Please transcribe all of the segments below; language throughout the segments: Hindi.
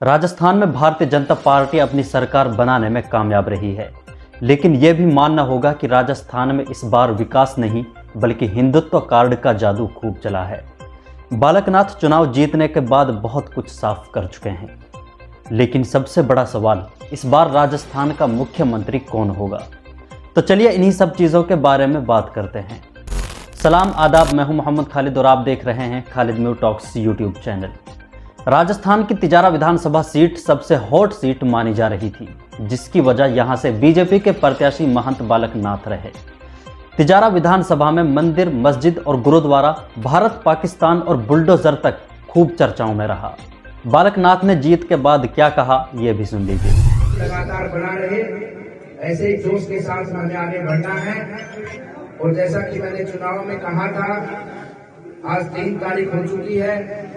राजस्थान में भारतीय जनता पार्टी अपनी सरकार बनाने में कामयाब रही है, लेकिन यह भी मानना होगा कि राजस्थान में इस बार विकास नहीं बल्कि हिंदुत्व कार्ड का जादू खूब चला है। बालकनाथ चुनाव जीतने के बाद बहुत कुछ साफ कर चुके हैं, लेकिन सबसे बड़ा सवाल इस बार राजस्थान का मुख्यमंत्री कौन होगा। तो चलिए इन्हीं सब चीज़ों के बारे में बात करते हैं। सलाम आदाब, मैं हूं मोहम्मद खालिद और आप देख रहे हैं Khalid mu talks YouTube channel. Rajasthan की तिजारा विधानसभा सीट सबसे हॉट सीट मानी जा रही थी, जिसकी वजह यहां से बीजेपी के प्रत्याशी महंत बालकनाथ रहे। तिजारा विधानसभा में मंदिर, मस्जिद और गुरुद्वारा, भारत पाकिस्तान और बुलडोजर तक खूब चर्चाओं में रहा। बालकनाथ ने जीत के बाद क्या कहा, यह भी सुन लीजिए। लगातार बना रहे, ऐसे ही जोश के साथ हमें आगे बढ़ना है। और जैसा कि मैंने चुनाव में कहा था, आज 3 तारीख हो चुकी है,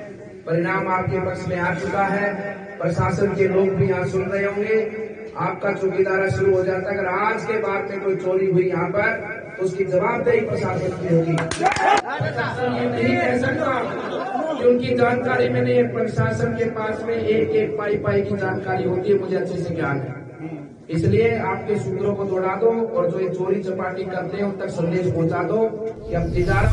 परिणाम आपके पक्ष में आ चुका है। प्रशासन के लोग भी यहाँ सुन रहे होंगे, आपका चौकीदारा शुरू हो जाता है। अगर आज के बाद में कोई चोरी हुई यहाँ पर तो उसकी जवाबदेही प्रशासन की होगी। प्रशासन ये नहीं कह सकता कि उनकी जानकारी में नहीं है। प्रशासन के पास में एक पाई की जानकारी होती है, मुझे अच्छे से ज्ञान है। इसलिए आपके सूत्रों को दौड़ा दो और जो ये चोरी चपाटी करते हैं उन तक संदेश पहुंचा दो कि अब तिजारा।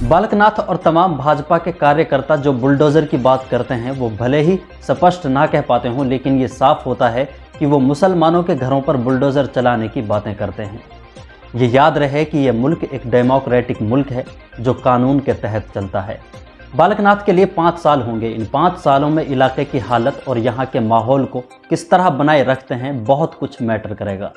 बालकनाथ और तमाम भाजपा के कार्यकर्ता जो बुलडोजर की बात करते हैं, वो भले ही स्पष्ट ना कह पाते हों, लेकिन ये साफ होता है कि वो मुसलमानों के घरों पर बुलडोजर चलाने की बातें करते हैं। ये याद रहे कि यह मुल्क एक डेमोक्रेटिक मुल्क है जो कानून के तहत चलता है। बालकनाथ के लिए 5 साल होंगे। इन 5 सालों में इलाके की हालत और यहाँ के माहौल को किस तरह बनाए रखते हैं, बहुत कुछ मैटर करेगा।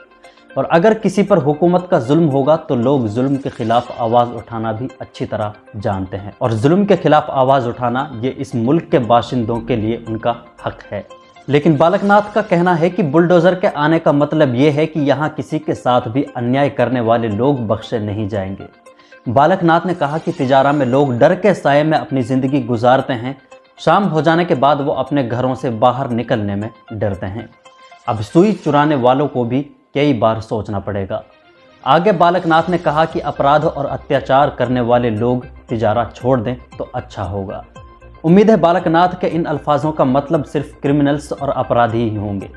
और अगर किसी पर हुकूमत का जुल्म होगा तो लोग जुल्म के खिलाफ आवाज़ उठाना भी अच्छी तरह जानते हैं, और जुल्म के खिलाफ आवाज़ उठाना ये इस मुल्क के बाशिंदों के लिए उनका हक है। लेकिन बालकनाथ का कहना है कि बुलडोज़र के आने का मतलब ये है कि यहाँ किसी के साथ भी अन्याय करने वाले लोग बख्शे नहीं जाएंगे। बालकनाथ ने कहा कि तिजारा में लोग डर के साए में अपनी ज़िंदगी गुजारते हैं, शाम हो जाने के बाद वो अपने घरों से बाहर निकलने में डरते हैं। अब सुई चुराने वालों को भी कई बार सोचना पड़ेगा। आगे बालकनाथ ने कहा कि अपराध और अत्याचार करने वाले लोग तिजारा छोड़ दें तो अच्छा होगा। उम्मीद है बालकनाथ के इन अल्फाजों का मतलब सिर्फ क्रिमिनल्स और अपराधी ही होंगे,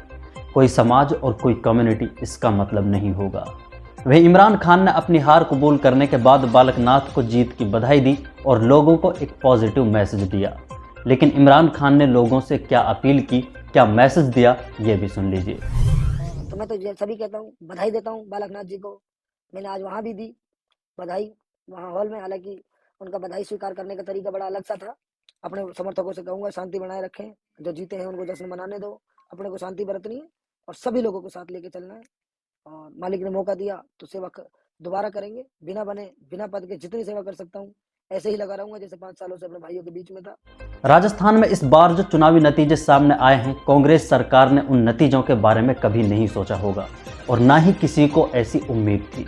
कोई समाज और कोई कम्युनिटी इसका मतलब नहीं होगा। वहीं इमरान खान ने अपनी हार कबूल करने के बाद बालकनाथ को जीत की बधाई दी और लोगों को एक पॉजिटिव मैसेज दिया। लेकिन इमरान खान ने लोगों से क्या अपील की, क्या मैसेज दिया, ये भी सुन लीजिए। तो मैं तो सभी कहता हूँ, बधाई देता हूँ बालकनाथ जी को। मैंने आज वहाँ भी दी बधाई, वहाँ हॉल में। हालांकि उनका बधाई स्वीकार करने का तरीका बड़ा अलग सा था। अपने समर्थकों से कहूँगा शांति बनाए रखें, जो जीते हैं उनको जश्न मनाने दो, अपने को शांति बरतनी है और सभी लोगों को साथ लेके चलना है। और मालिक ने मौका दिया तो सेवा दोबारा करेंगे, बिना बने बिना पद के जितनी सेवा कर सकता हूँ ऐसे ही लगा रहूंगा जैसे 5 सालों से अपने भाइयों के बीच में था। राजस्थान में इस बार जो चुनावी नतीजे सामने आए हैं, कांग्रेस सरकार ने उन नतीजों के बारे में कभी नहीं सोचा होगा और ना ही किसी को ऐसी उम्मीद थी।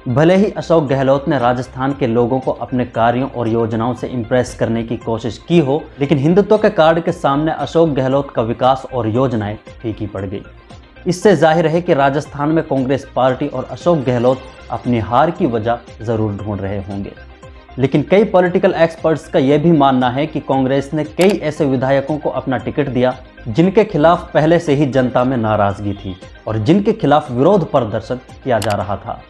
भले ही अशोक गहलोत ने राजस्थान के लोगों को अपने कार्यों और योजनाओं से इम्प्रेस करने की कोशिश की हो, लेकिन हिंदुत्व के कार्ड के सामने अशोक गहलोत का विकास और योजनाएं फीकी पड़ गई। इससे जाहिर है कि राजस्थान में कांग्रेस पार्टी और अशोक गहलोत अपनी हार की वजह जरूर ढूंढ रहे होंगे। लेकिन कई पॉलिटिकल एक्सपर्ट्स का यह भी मानना है कि कांग्रेस ने कई ऐसे विधायकों को अपना टिकट दिया जिनके खिलाफ पहले से ही जनता में नाराजगी थी और जिनके खिलाफ विरोध प्रदर्शन किया जा रहा था।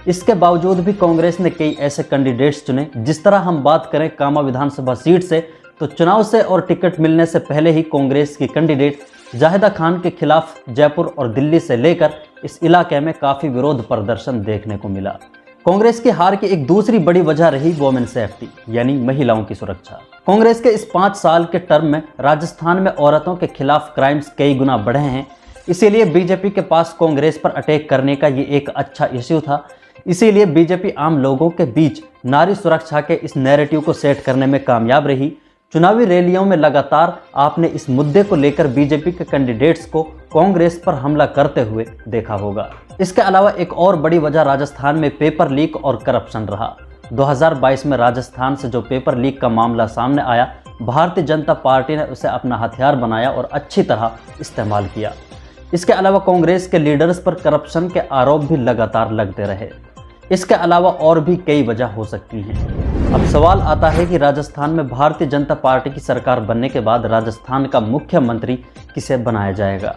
इसके बावजूद भी कांग्रेस ने कई ऐसे कैंडिडेट्स चुने। जिस तरह हम बात करें कामा विधानसभा सीट से, तो चुनाव से और टिकट मिलने से पहले ही कांग्रेस की कैंडिडेट जाहिदा खान के खिलाफ जयपुर और दिल्ली से लेकर इस इलाके में काफ़ी विरोध प्रदर्शन देखने को मिला। कांग्रेस की हार की एक दूसरी बड़ी वजह रही वोमेन सेफ्टी, यानी महिलाओं की सुरक्षा। कांग्रेस के इस 5 साल के टर्म में राजस्थान में औरतों के खिलाफ क्राइम्स कई गुना बढ़े हैं। इसीलिए बीजेपी के पास कांग्रेस पर अटैक करने का ये एक अच्छा इश्यू था। इसीलिए बीजेपी आम लोगों के बीच नारी सुरक्षा के इस नैरेटिव को सेट करने में कामयाब रही। चुनावी रैलियों में लगातार आपने इस मुद्दे को लेकर बीजेपी के कैंडिडेट्स को कांग्रेस पर हमला करते हुए देखा होगा। इसके अलावा एक और बड़ी वजह राजस्थान में पेपर लीक और करप्शन रहा। 2022 में राजस्थान से जो पेपर लीक का मामला सामने आया, भारतीय जनता पार्टी ने उसे अपना हथियार बनाया और अच्छी तरह इस्तेमाल किया। इसके अलावा कांग्रेस के लीडर्स पर करप्शन के आरोप भी लगातार लगते रहे। इसके अलावा और भी कई वजह हो सकती हैं। अब सवाल आता है कि राजस्थान में भारतीय जनता पार्टी की सरकार बनने के बाद राजस्थान का मुख्यमंत्री किसे बनाया जाएगा।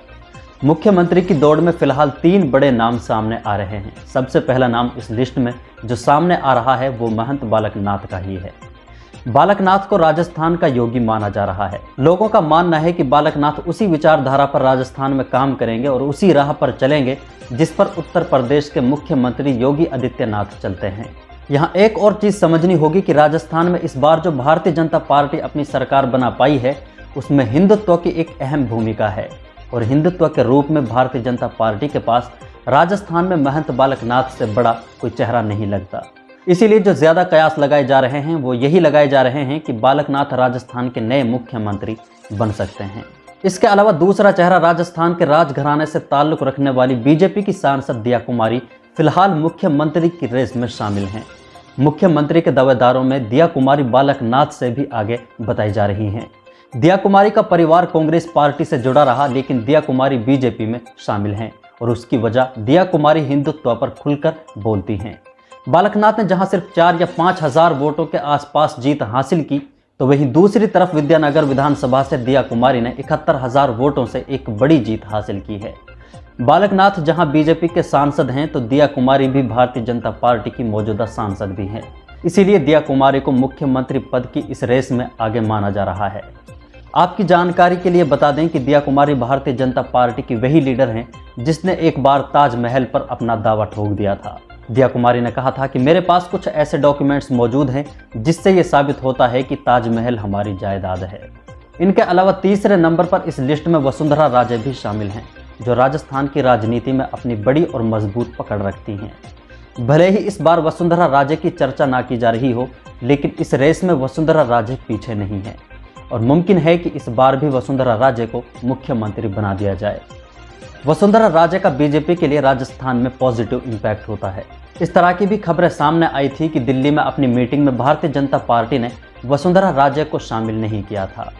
मुख्यमंत्री की दौड़ में फिलहाल 3 बड़े नाम सामने आ रहे हैं। सबसे पहला नाम इस लिस्ट में जो सामने आ रहा है वो महंत बालक नाथ का ही है। बालक नाथ को राजस्थान का योगी माना जा रहा है। लोगों का मानना है कि बालक नाथ उसी विचारधारा पर राजस्थान में काम करेंगे और उसी राह पर चलेंगे जिस पर उत्तर प्रदेश के मुख्यमंत्री योगी आदित्यनाथ चलते हैं। यहाँ एक और चीज समझनी होगी कि राजस्थान में इस बार जो भारतीय जनता पार्टी अपनी सरकार बना पाई है उसमें हिंदुत्व की एक अहम भूमिका है और हिंदुत्व के रूप में भारतीय जनता पार्टी के पास राजस्थान में महंत बालक नाथ से बड़ा कोई चेहरा नहीं लगता। इसीलिए जो ज्यादा कयास लगाए जा रहे हैं वो यही लगाए जा रहे हैं कि बालक नाथ राजस्थान के नए मुख्यमंत्री बन सकते हैं। इसके अलावा दूसरा चेहरा राजस्थान के राजघराने से ताल्लुक रखने वाली बीजेपी की सांसद दिया कुमारी फिलहाल मुख्यमंत्री की रेस में शामिल हैं। मुख्यमंत्री के दावेदारों में दिया कुमारी बालक नाथ से भी आगे बताई जा रही हैं। दिया कुमारी का परिवार कांग्रेस पार्टी से जुड़ा रहा, लेकिन दिया कुमारी बीजेपी में शामिल हैं और उसकी वजह दिया कुमारी हिंदुत्व पर खुलकर बोलती हैं। बालक नाथ ने जहां सिर्फ 4 या 5 हजार वोटों के आसपास जीत हासिल की, तो वहीं दूसरी तरफ विद्यानगर विधानसभा से दिया कुमारी ने 71,000 वोटों से एक बड़ी जीत हासिल की है। बालक नाथ जहां बीजेपी के सांसद हैं तो दिया कुमारी भी भारतीय जनता पार्टी की मौजूदा सांसद भी हैं। इसीलिए दिया कुमारी को मुख्यमंत्री पद की इस रेस में आगे माना जा रहा है। आपकी जानकारी के लिए बता दें कि दिया कुमारी भारतीय जनता पार्टी की वही लीडर हैं जिसने एक बार ताजमहल पर अपना दावा ठोक दिया था। दिया कुमारी ने कहा था कि मेरे पास कुछ ऐसे डॉक्यूमेंट्स मौजूद हैं जिससे ये साबित होता है कि ताजमहल हमारी जायदाद है। इनके अलावा तीसरे नंबर पर इस लिस्ट में वसुंधरा राजे भी शामिल हैं, जो राजस्थान की राजनीति में अपनी बड़ी और मजबूत पकड़ रखती हैं। भले ही इस बार वसुंधरा राजे की चर्चा ना की जा रही हो, लेकिन इस रेस में वसुंधरा राजे पीछे नहीं है और मुमकिन है कि इस बार भी वसुंधरा राजे को मुख्यमंत्री बना दिया जाए। वसुंधरा राजे का बीजेपी के लिए राजस्थान में पॉजिटिव इम्पैक्ट होता है। इस तरह की भी खबरें सामने आई थी कि दिल्ली में अपनी मीटिंग में भारतीय जनता पार्टी ने वसुंधरा राजे को शामिल नहीं किया था।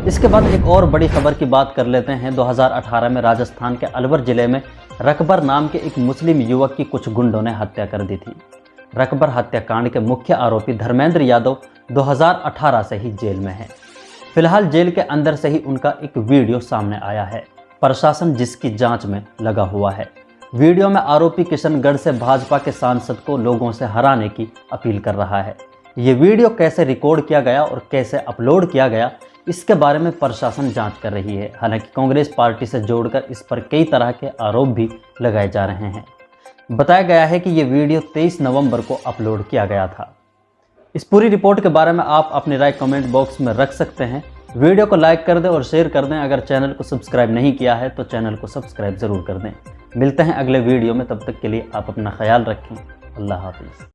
इसके बाद एक और बड़ी खबर की बात कर लेते हैं। 2018 में राजस्थान के अलवर जिले में रकबर नाम के एक मुस्लिम युवक की कुछ गुंडों ने हत्या कर दी थी। रकबर हत्याकांड के मुख्य आरोपी धर्मेंद्र यादव 2018 से ही जेल में है। फिलहाल जेल के अंदर से ही उनका एक वीडियो सामने आया है। प्रशासन जिसकी जांच में लगा हुआ है। वीडियो में आरोपी किशनगढ़ से भाजपा के सांसद को लोगों से हराने की अपील कर रहा है। ये वीडियो कैसे रिकॉर्ड किया गया और कैसे अपलोड किया गया, इसके बारे में प्रशासन जांच कर रही है। हालांकि कांग्रेस पार्टी से जोड़कर इस पर कई तरह के आरोप भी लगाए जा रहे हैं। बताया गया है कि ये वीडियो 23 नवंबर को अपलोड किया गया था। इस पूरी रिपोर्ट के बारे में आप अपनी राय कमेंट बॉक्स में रख सकते हैं। वीडियो को लाइक कर दें और शेयर कर दें। अगर चैनल को सब्सक्राइब नहीं किया है तो चैनल को सब्सक्राइब ज़रूर कर दें। मिलते हैं अगले वीडियो में, तब तक के लिए आप अपना ख्याल रखें। अल्लाह हाफिज़।